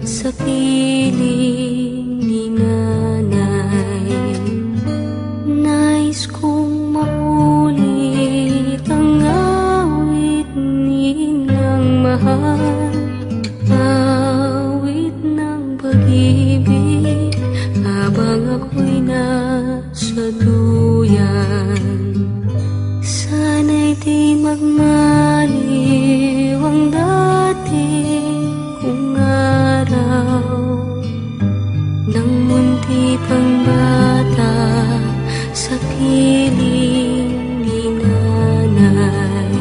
sa piling ni nanay. Nais kong maulit ang awit nilang mahal, awit ng pag-ibig habang ako'y nasa duyan. Sana'y di magmaliw ang dati kong araw, nang munti pang bata sa piling ni nanay.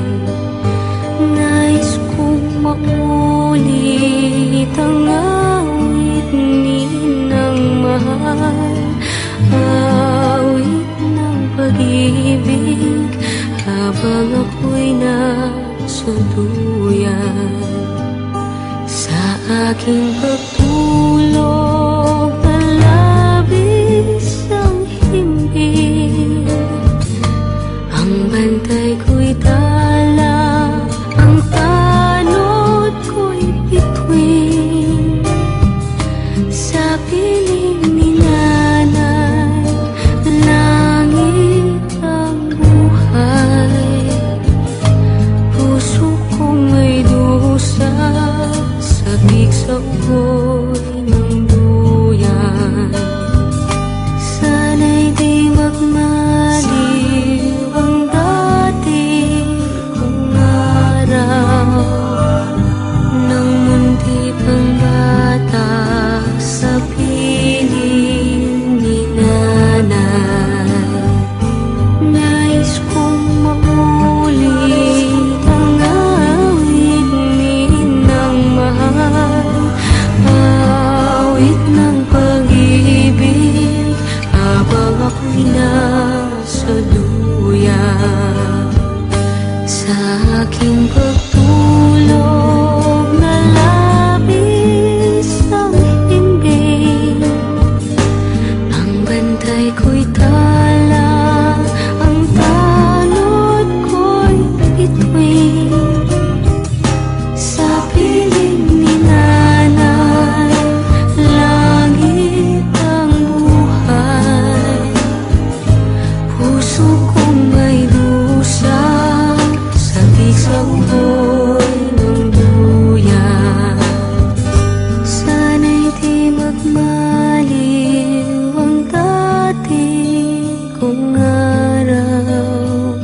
Nais kong maulit ang awit ninang mahal, awit ng pag-ibig habang ako'y nasa duyan. Sa aking pagtulog na labis ang himbing, ang bantay ko'y tala, ang tanod ko'y bituin. Sa piling ni nanay, langit ang buhay. Puso kong may dusa, sabik sa ugoy ng duyan. Sana'y di magmaliw ang dati kong araw, nang munti pang bata sa piling ni nanay. Nais kong maulit ang awit ninang mahal, awit ng pag-ibig habang ako'y nasa duyan. Sa aking pagtulog na labis ang himbing, ang bantay ko'y tala, ang tanod ko'y bituin. Sa piling ni nanay, langit ang buhay. Puso kong may dusa, sabik sa ugoy ng duyan. Sana'y di magmaliw ang dati kong araw,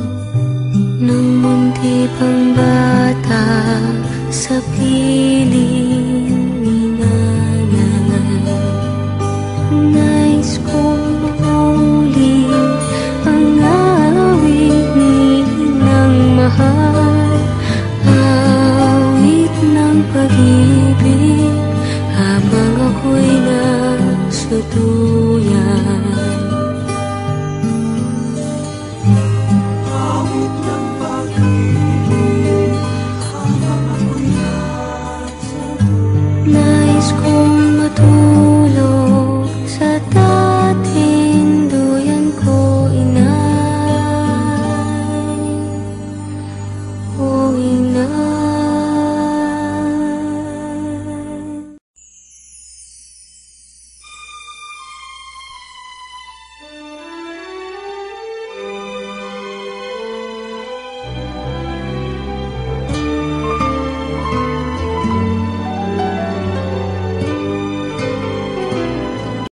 nang munti pang bata sa piling ni nanay. Nais kong maulit ang awit ninang mahal, awit ng pag-ibig habang ako'y nasa duyan. Awit ng pag-ibig habang ako'y nasa duyan. Nais kong matuloy